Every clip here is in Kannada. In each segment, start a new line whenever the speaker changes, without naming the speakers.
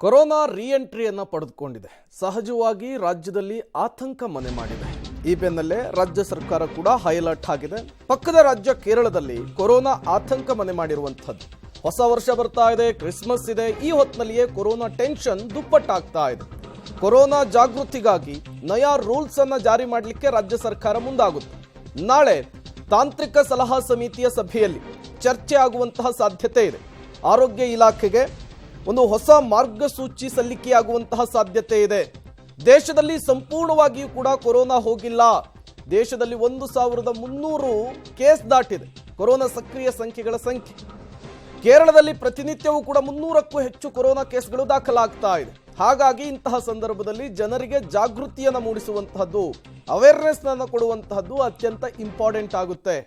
ಕೊರೋನಾ ಎಂಟ್ರಿಯನ್ನು ಪಡೆದುಕೊಂಡಿದೆ. ಸಹಜವಾಗಿ ರಾಜ್ಯದಲ್ಲಿ ಆತಂಕ ಮನೆ ಮಾಡಿದೆ. ಈ ಬೆನ್ನಲ್ಲೇ ರಾಜ್ಯ ಸರ್ಕಾರ ಕೂಡ ಹೈ ಅಲರ್ಟ್ ಆಗಿದೆ. ಪಕ್ಕದ ರಾಜ್ಯ ಕೇರಳದಲ್ಲಿ ಕೊರೋನಾ ಆತಂಕ ಮನೆ ಮಾಡಿರುವಂಥದ್ದು. ಹೊಸ ವರ್ಷ ಬರ್ತಾ ಇದೆ, ಕ್ರಿಸ್ಮಸ್ ಇದೆ. ಈ ಹೊತ್ತಿನಲ್ಲಿಯೇ ಕೊರೋನಾ ಟೆನ್ಷನ್ ದುಪ್ಪಟ್ಟಾಗ್ತಾ ಇದೆ. ಕೊರೋನಾ ಜಾಗೃತಿಗಾಗಿ ನಯಾ ರೂಲ್ಸ್ ಅನ್ನು ಜಾರಿ ಮಾಡಲಿಕ್ಕೆ ರಾಜ್ಯ ಸರ್ಕಾರ ಮುಂದಾಗುತ್ತೆ. ನಾಳೆ ತಾಂತ್ರಿಕ ಸಲಹಾ ಸಮಿತಿಯ ಸಭೆಯಲ್ಲಿ ಚರ್ಚೆ ಆಗುವಂತಹ ಸಾಧ್ಯತೆ ಇದೆ. ಆರೋಗ್ಯ ಇಲಾಖೆಗೆ ಒಂದು ಹೊಸ ಮಾರ್ಗಸೂಚಿ ಸಲ್ಲಿಕೆಯಾಗುವಂತಹ ಸಾಧ್ಯತೆ ಇದೆ. ದೇಶದಲ್ಲಿ ಸಂಪೂರ್ಣವಾಗಿಯೂ ಕೂಡ ಕೊರೋನಾ ಹೋಗಿಲ್ಲ. ದೇಶದಲ್ಲಿ 1300 ಕೇಸ್ ದಾಟಿದೆ ಕೊರೋನಾ ಸಕ್ರಿಯ ಸಂಖ್ಯೆಗಳ ಸಂಖ್ಯೆ. ಕೇರಳದಲ್ಲಿ ಪ್ರತಿನಿತ್ಯವೂ ಕೂಡ 300ಕ್ಕೂ ಹೆಚ್ಚು ಕೊರೋನಾ ಕೇಸ್ಗಳು ದಾಖಲಾಗ್ತಾ ಇದೆ. ಹಾಗಾಗಿ ಇಂತಹ ಸಂದರ್ಭದಲ್ಲಿ ಜನರಿಗೆ ಜಾಗೃತಿಯನ್ನು ಮೂಡಿಸುವಂತಹದ್ದು, ಅವೇರ್ನೆಸ್ ಅನ್ನು ಕೊಡುವಂತಹದ್ದು ಅತ್ಯಂತ ಇಂಪಾರ್ಟೆಂಟ್ ಆಗುತ್ತೆ.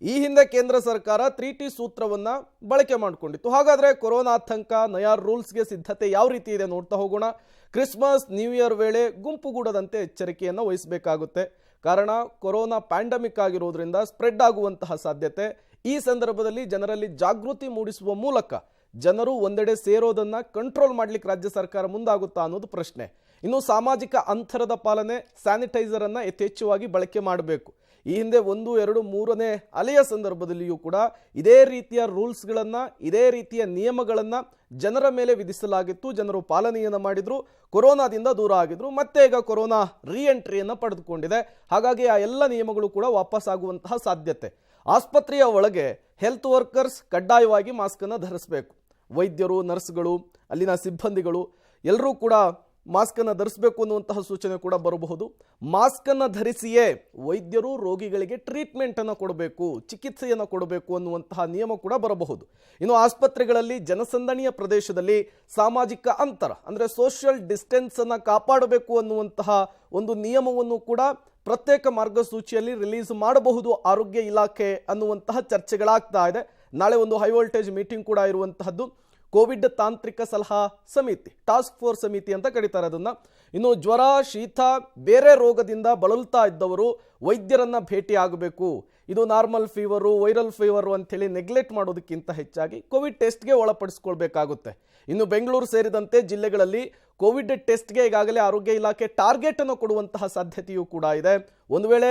ಈ ಹಿಂದೆ ಕೇಂದ್ರ ಸರ್ಕಾರ 3T ಸೂತ್ರವನ್ನ ಬಳಕೆ ಮಾಡಿಕೊಂಡಿತ್ತು. ಹಾಗಾದ್ರೆ ಕೊರೋನಾ ಆತಂಕ, ನಯಾ ರೂಲ್ಸ್ಗೆ ಸಿದ್ಧತೆ ಯಾವ ರೀತಿ ಇದೆ ನೋಡ್ತಾ ಹೋಗೋಣ. ಕ್ರಿಸ್ಮಸ್, ನ್ಯೂ ಇಯರ್ ವೇಳೆ ಗುಂಪುಗೂಡದಂತೆ ಎಚ್ಚರಿಕೆಯನ್ನು ವಹಿಸಬೇಕಾಗುತ್ತೆ. ಕಾರಣ ಕೊರೋನಾ ಪ್ಯಾಂಡಮಿಕ್ ಆಗಿರೋದ್ರಿಂದ ಸ್ಪ್ರೆಡ್ ಆಗುವಂತಹ ಸಾಧ್ಯತೆ. ಈ ಸಂದರ್ಭದಲ್ಲಿ ಜನರಲ್ಲಿ ಜಾಗೃತಿ ಮೂಡಿಸುವ ಮೂಲಕ ಜನರು ಒಂದೆಡೆ ಸೇರೋದನ್ನ ಕಂಟ್ರೋಲ್ ಮಾಡ್ಲಿಕ್ಕೆ ರಾಜ್ಯ ಸರ್ಕಾರ ಮುಂದಾಗುತ್ತಾ ಅನ್ನೋದು ಪ್ರಶ್ನೆ. ಇನ್ನು ಸಾಮಾಜಿಕ ಅಂತರದ ಪಾಲನೆ, ಸ್ಯಾನಿಟೈಸರ್ ಅನ್ನ ಯಥೇಚ್ಛವಾಗಿ ಬಳಕೆ ಮಾಡಬೇಕು. ಈ ಹಿಂದೆ 1, 2, 3ನೇ ಅಲೆಯ ಸಂದರ್ಭದಲ್ಲಿಯೂ ಕೂಡ ಇದೇ ರೀತಿಯ ರೂಲ್ಸ್ಗಳನ್ನ, ಇದೇ ರೀತಿಯ ನಿಯಮಗಳನ್ನ ಜನರ ಮೇಲೆ ವಿಧಿಸಲಾಗಿತ್ತು. ಜನರು ಪಾಲನೆಯನ್ನು ಮಾಡಿದ್ರು, ಕೊರೋನಾದಿಂದ ದೂರ ಆಗಿದ್ರು. ಮತ್ತೆ ಈಗ ಕೊರೋನಾ ಎಂಟ್ರಿಯನ್ನು ಪಡೆದುಕೊಂಡಿದೆ. ಹಾಗಾಗಿ ಆ ಎಲ್ಲ ನಿಯಮಗಳು ಕೂಡ ವಾಪಸ್ ಆಗುವಂತಹ ಸಾಧ್ಯತೆ. ಆಸ್ಪತ್ರೆಯ ಒಳಗೆ ಹೆಲ್ತ್ ವರ್ಕರ್ಸ್ ಕಡ್ಡಾಯವಾಗಿ ಮಾಸ್ಕ್ ಅನ್ನು ಧರಿಸಬೇಕು. ವೈದ್ಯರು, ನರ್ಸ್ಗಳು, ಅಲ್ಲಿನ ಸಿಬ್ಬಂದಿಗಳು ಎಲ್ಲರೂ ಕೂಡ ಮಾಸ್ಕ್ ಅನ್ನು ಧರಿಸಬೇಕು ಅನ್ನುವಂತಹ ಸೂಚನೆ ಕೂಡ ಬರಬಹುದು. ಮಾಸ್ಕ್ ಅನ್ನು ಧರಿಸಿಯೇ ವೈದ್ಯರು ರೋಗಿಗಳಿಗೆ ಟ್ರೀಟ್ಮೆಂಟ್ ಅನ್ನು ಕೊಡಬೇಕು, ಚಿಕಿತ್ಸೆಯನ್ನು ಕೊಡಬೇಕು ಅನ್ನುವಂತಹ ನಿಯಮ ಕೂಡ ಬರಬಹುದು. ಇನ್ನು ಆಸ್ಪತ್ರೆಗಳಲ್ಲಿ ಜನಸಂದಣಿಯ ಪ್ರದೇಶದಲ್ಲಿ ಸಾಮಾಜಿಕ ಅಂತರ ಅಂದ್ರೆ ಸೋಷಿಯಲ್ ಡಿಸ್ಟೆನ್ಸ್ ಅನ್ನು ಕಾಪಾಡಬೇಕು ಅನ್ನುವಂತಹ ಒಂದು ನಿಯಮವನ್ನು ಕೂಡ ಪ್ರತ್ಯೇಕ ಮಾರ್ಗಸೂಚಿಯಲ್ಲಿ ರಿಲೀಸ್ ಮಾಡಬಹುದು ಆರೋಗ್ಯ ಇಲಾಖೆ ಅನ್ನುವಂತಹ ಚರ್ಚೆಗಳಾಗ್ತಾ ಇದೆ. ನಾಳೆ ಒಂದು ಹೈ ವೋಲ್ಟೇಜ್ ಮೀಟಿಂಗ್ ಕೂಡ ಇರುವಂತಹದ್ದು. ಕೋವಿಡ್ ತಾಂತ್ರಿಕ ಸಲಹಾ ಸಮಿತಿ, ಟಾಸ್ಕ್ ಫೋರ್ಸ್ ಸಮಿತಿ ಅಂತ ಕರೀತಾರೆ ಅದನ್ನ. ಇನ್ನು ಜ್ವರ, ಶೀತ, ಬೇರೆ ರೋಗದಿಂದ ಬಳಲ್ತಾ ಇದ್ದವರು ವೈದ್ಯರನ್ನ ಭೇಟಿ ಆಗಬೇಕು. ಇದು ನಾರ್ಮಲ್ ಫೀವರು, ವೈರಲ್ ಫೀವರು ಅಂತೇಳಿ ನೆಗ್ಲೆಕ್ಟ್ ಮಾಡೋದಕ್ಕಿಂತ ಹೆಚ್ಚಾಗಿ ಕೋವಿಡ್ ಟೆಸ್ಟ್ಗೆ ಒಳಪಡಿಸ್ಕೊಳ್ಬೇಕಾಗುತ್ತೆ. ಇನ್ನು ಬೆಂಗಳೂರು ಸೇರಿದಂತೆ ಜಿಲ್ಲೆಗಳಲ್ಲಿ ಕೋವಿಡ್ ಟೆಸ್ಟ್ಗೆ ಈಗಾಗಲೇ ಆರೋಗ್ಯ ಇಲಾಖೆ ಟಾರ್ಗೆಟ್ ಅನ್ನು ಕೊಡುವಂತಹ ಸಾಧ್ಯತೆಯೂ ಕೂಡ ಇದೆ. ಒಂದು ವೇಳೆ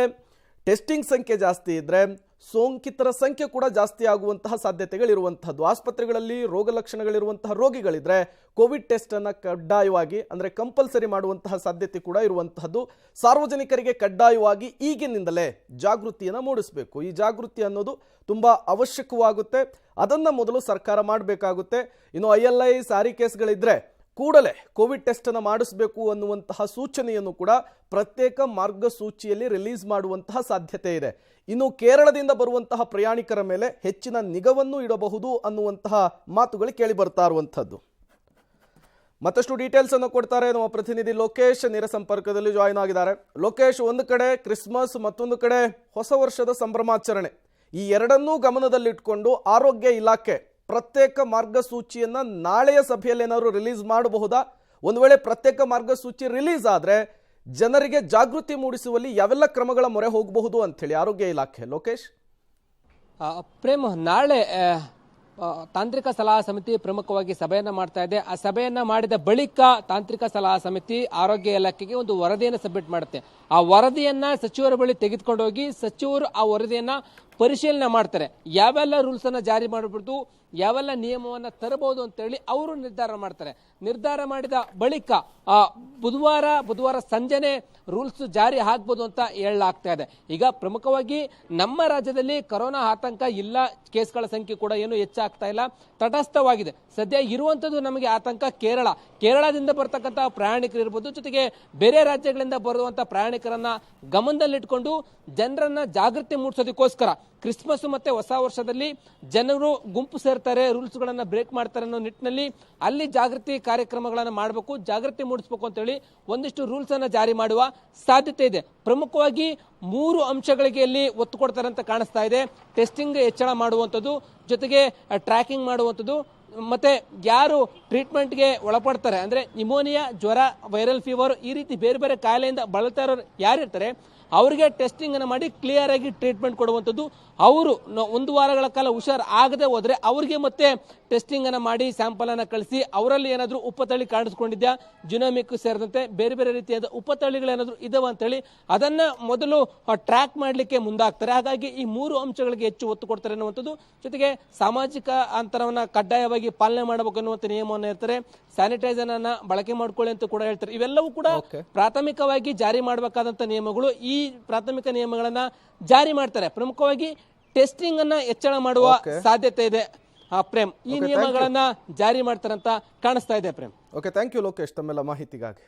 ಟೆಸ್ಟಿಂಗ್ ಸಂಖ್ಯೆ ಜಾಸ್ತಿ ಇದ್ರೆ ಸೋಂಕಿತರ ಸಂಖ್ಯೆ ಕೂಡ ಜಾಸ್ತಿ ಆಗುವಂತಹ ಸಾಧ್ಯತೆಗಳಿರುವಂತಹದ್ದು. ಆಸ್ಪತ್ರೆಗಳಲ್ಲಿ ರೋಗ ಲಕ್ಷಣಗಳಿರುವಂತಹ ರೋಗಿಗಳಿದ್ರೆ ಕೋವಿಡ್ ಟೆಸ್ಟ್ ಅನ್ನ ಕಡ್ಡಾಯವಾಗಿ ಅಂದ್ರೆ ಕಂಪಲ್ಸರಿ ಮಾಡುವಂತಹ ಸಾಧ್ಯತೆ ಕೂಡ ಇರುವಂತಹದ್ದು. ಸಾರ್ವಜನಿಕರಿಗೆ ಕಡ್ಡಾಯವಾಗಿ ಈಗಿನಿಂದಲೇ ಜಾಗೃತಿಯನ್ನು ಮೂಡಿಸಬೇಕು. ಈ ಜಾಗೃತಿ ಅನ್ನೋದು ತುಂಬಾ ಅವಶ್ಯಕವಾಗುತ್ತೆ. ಅದನ್ನ ಮೊದಲು ಸರ್ಕಾರ ಮಾಡಬೇಕಾಗುತ್ತೆ. ಇನ್ನು ILI, ಸಾರಿ ಕೇಸ್ಗಳಿದ್ರೆ ಕೂಡಲೇ ಕೋವಿಡ್ ಟೆಸ್ಟ್ ಅನ್ನು ಮಾಡಿಸಬೇಕು ಅನ್ನುವಂತಹ ಸೂಚನೆಯನ್ನು ಕೂಡ ಪ್ರತ್ಯೇಕ ಮಾರ್ಗಸೂಚಿಯಲ್ಲಿ ರಿಲೀಸ್ ಮಾಡುವಂತಹ ಸಾಧ್ಯತೆ ಇದೆ. ಇನ್ನು ಕೇರಳದಿಂದ ಬರುವಂತಹ ಪ್ರಯಾಣಿಕರ ಮೇಲೆ ಹೆಚ್ಚಿನ ನಿಗಾವನ್ನು ಇಡಬಹುದು ಅನ್ನುವಂತಹ ಮಾತುಗಳು ಕೇಳಿ ಬರ್ತಾ ಇರುವಂತಹದ್ದು. ಮತ್ತಷ್ಟು ಡೀಟೇಲ್ಸ್ ಅನ್ನು ಕೊಡ್ತಾರೆ ನಮ್ಮ ಪ್ರತಿನಿಧಿ ಲೋಕೇಶ್, ನೇರ ಸಂಪರ್ಕದಲ್ಲಿ ಜಾಯಿನ್ ಆಗಿದ್ದಾರೆ. ಲೋಕೇಶ್, ಒಂದು ಕಡೆ ಕ್ರಿಸ್ಮಸ್, ಮತ್ತೊಂದು ಕಡೆ ಹೊಸ ವರ್ಷದ ಸಂಭ್ರಮಾಚರಣೆ, ಈ ಎರಡನ್ನೂ ಗಮನದಲ್ಲಿಟ್ಕೊಂಡು ಆರೋಗ್ಯ ಇಲಾಖೆ ಪ್ರತ್ಯೇಕ ಮಾರ್ಗಸೂಚಿಯನ್ನ ನಾಳೆಯ ಸಭೆಯಲ್ಲಿ ಏನಾದ್ರು ರಿಲೀಸ್ ಮಾಡಬಹುದಾ? ಒಂದು ವೇಳೆ ಪ್ರತ್ಯೇಕ ಮಾರ್ಗಸೂಚಿ ರಿಲೀಸ್ ಆದ್ರೆ ಜನರಿಗೆ ಜಾಗೃತಿ ಮೂಡಿಸುವಲ್ಲಿ ಯಾವೆಲ್ಲ ಕ್ರಮಗಳ ಮೊರೆ ಹೋಗಬಹುದು ಅಂತ ಹೇಳಿ ಆರೋಗ್ಯ ಇಲಾಖೆ? ಲೋಕೇಶ್,
ಪ್ರೇಮ್, ನಾಳೆ ತಾಂತ್ರಿಕ ಸಲಹಾ ಸಮಿತಿ ಪ್ರಮುಖವಾಗಿ ಸಭೆಯನ್ನ ಮಾಡ್ತಾ ಇದೆ. ಆ ಸಭೆಯನ್ನ ಮಾಡಿದ ಬಳಿಕ ತಾಂತ್ರಿಕ ಸಲಹಾ ಸಮಿತಿ ಆರೋಗ್ಯ ಇಲಾಖೆಗೆ ಒಂದು ವರದಿಯನ್ನು ಸಬ್ಮಿಟ್ ಮಾಡುತ್ತೆ. ಆ ವರದಿಯನ್ನ ಸಚಿವರ ಬಳಿ ತೆಗೆದುಕೊಂಡು ಹೋಗಿ ಸಚಿವರು ಆ ವರದಿಯನ್ನ ಪರಿಶೀಲನೆ ಮಾಡ್ತಾರೆ. ಯಾವೆಲ್ಲ ರೂಲ್ಸ್ ಅನ್ನ ಜಾರಿ ಮಾಡಬಹುದು, ಯಾವೆಲ್ಲ ನಿಯಮವನ್ನ ತರಬಹುದು ಅಂತ ಹೇಳಿ ಅವರು ನಿರ್ಧಾರ ಮಾಡ್ತಾರೆ. ನಿರ್ಧಾರ ಮಾಡಿದ ಬಳಿಕ ಬುಧವಾರ ಸಂಜೆನೆ ರೂಲ್ಸ್ ಜಾರಿ ಆಗ್ಬೋದು ಅಂತ ಹೇಳಲಾಗ್ತಾ ಇದೆ. ಈಗ ಪ್ರಮುಖವಾಗಿ ನಮ್ಮ ರಾಜ್ಯದಲ್ಲಿ ಕೊರೋನಾ ಆತಂಕ ಇಲ್ಲ, ಕೇಸ್ಗಳ ಸಂಖ್ಯೆ ಕೂಡ ಏನು ಹೆಚ್ಚಾಗ್ತಾ ಇಲ್ಲ, ತಟಸ್ಥವಾಗಿದೆ. ಸದ್ಯ ಇರುವಂತದ್ದು ನಮಗೆ ಆತಂಕ ಕೇರಳದಿಂದ ಬರ್ತಕ್ಕಂಥ ಪ್ರಯಾಣಿಕರು ಇರ್ಬೋದು, ಜೊತೆಗೆ ಬೇರೆ ರಾಜ್ಯಗಳಿಂದ ಬರುವಂತಹ ಪ್ರಯಾಣಿಕರನ್ನ ಗಮನದಲ್ಲಿಟ್ಕೊಂಡು ಜನರನ್ನ ಜಾಗೃತಿ ಮೂಡಿಸೋದಕ್ಕೋಸ್ಕರ ಕ್ರಿಸ್ಮಸ್ ಮತ್ತೆ ಹೊಸ ವರ್ಷದಲ್ಲಿ ಜನರು ಗುಂಪು ಸೇರ್ತಾರೆ, ರೂಲ್ಸ್ ಗಳನ್ನ ಬ್ರೇಕ್ ಮಾಡ್ತಾರೆ ಅನ್ನೋ ನಿಟ್ಟಿನಲ್ಲಿ ಅಲ್ಲಿ ಜಾಗೃತಿ ಕಾರ್ಯಕ್ರಮಗಳನ್ನು ಮಾಡಬೇಕು, ಜಾಗೃತಿ ಮೂಡಿಸಬೇಕು ಅಂತ ಹೇಳಿ ಒಂದಿಷ್ಟು ರೂಲ್ಸ್ ಅನ್ನ ಜಾರಿ ಮಾಡುವ ಸಾಧ್ಯತೆ ಇದೆ. ಪ್ರಮುಖವಾಗಿ 3 ಅಂಶಗಳಿಗೆ ಇಲ್ಲಿ ಒತ್ತು ಕೊಡ್ತಾರೆ ಅಂತ ಕಾಣಿಸ್ತಾ ಇದೆ. ಟೆಸ್ಟಿಂಗ್ ಹೆಚ್ಚಳ ಮಾಡುವಂಥದ್ದು, ಜೊತೆಗೆ ಟ್ರ್ಯಾಕಿಂಗ್ ಮಾಡುವಂಥದ್ದು, ಮತ್ತೆ ಯಾರು ಟ್ರೀಟ್ಮೆಂಟ್ಗೆ ಒಳಪಡ್ತಾರೆ ಅಂದ್ರೆ ನಿಮೋನಿಯಾ, ಜ್ವರ, ವೈರಲ್ ಫೀವರ್, ಈ ರೀತಿ ಬೇರೆ ಬೇರೆ ಕಾಯಿಲೆಯಿಂದ ಬಳಲ್ತಾ ಇರೋರು ಯಾರಿರ್ತಾರೆ ಅವರಿಗೆ ಟೆಸ್ಟಿಂಗ್ ಅನ್ನು ಮಾಡಿ ಕ್ಲಿಯರ್ ಆಗಿ ಟ್ರೀಟ್ಮೆಂಟ್ ಕೊಡುವಂಥದ್ದು. ಅವರು 1 ವಾರಗಳ ಕಾಲ ಹುಷಾರ್ ಆಗದೆ ಹೋದ್ರೆ ಅವರಿಗೆ ಮತ್ತೆ ಟೆಸ್ಟಿಂಗ್ ಅನ್ನು ಮಾಡಿ ಸ್ಯಾಂಪಲ್ ಅನ್ನು ಕಳಿಸಿ ಅವರಲ್ಲಿ ಏನಾದರೂ ಉಪತಳಿ ಕಾಣಿಸ್ಕೊಂಡಿದ್ಯಾ, ಜಿನೋಮಿಕ್ ಸೇರಿದಂತೆ ಬೇರೆ ಬೇರೆ ರೀತಿಯಾದ ಉಪತಳಿಗಳೇನಾದರೂ ಇದಾವ ಅಂತೇಳಿ ಅದನ್ನ ಮೊದಲು ಟ್ರ್ಯಾಕ್ ಮಾಡಲಿಕ್ಕೆ ಮುಂದಾಗ್ತಾರೆ. ಹಾಗಾಗಿ ಈ 3 ಅಂಶಗಳಿಗೆ ಹೆಚ್ಚು ಒತ್ತು ಕೊಡ್ತಾರೆ ಅನ್ನುವಂಥದ್ದು. ಜೊತೆಗೆ ಸಾಮಾಜಿಕ ಅಂತರವನ್ನ ಕಡ್ಡಾಯವಾಗಿ ಪಾಲನೆ ಮಾಡಬೇಕು ಅನ್ನುವಂಥ ನಿಯಮವನ್ನು ಇರ್ತಾರೆ. ಸ್ಯಾನಿಟೈಸರ್ ಅನ್ನ ಬಳಕೆ ಮಾಡ್ಕೊಳ್ಳಿ ಅಂತ ಕೂಡ ಹೇಳ್ತಾರೆ. ಇವೆಲ್ಲವೂ ಕೂಡ ಪ್ರಾಥಮಿಕವಾಗಿ ಜಾರಿ ಮಾಡಬೇಕಾದಂತ ನಿಯಮಗಳು. ಈ ಪ್ರಾಥಮಿಕ ನಿಯಮಗಳನ್ನ ಜಾರಿ ಮಾಡ್ತಾರೆ. ಪ್ರಮುಖವಾಗಿ ಟೆಸ್ಟಿಂಗ್ ಅನ್ನ ಹೆಚ್ಚಳ ಮಾಡುವ ಸಾಧ್ಯತೆ ಇದೆ ಪ್ರೇಮ್. ಈ ನಿಯಮಗಳನ್ನ ಜಾರಿ ಮಾಡ್ತಾರಂತ ಕಾಣಿಸ್ತಾ ಇದೆ Prem.
Okay, thank you Lokesh ತಮ್ಮೆಲ್ಲ ಮಾಹಿತಿಗಾಗಿ.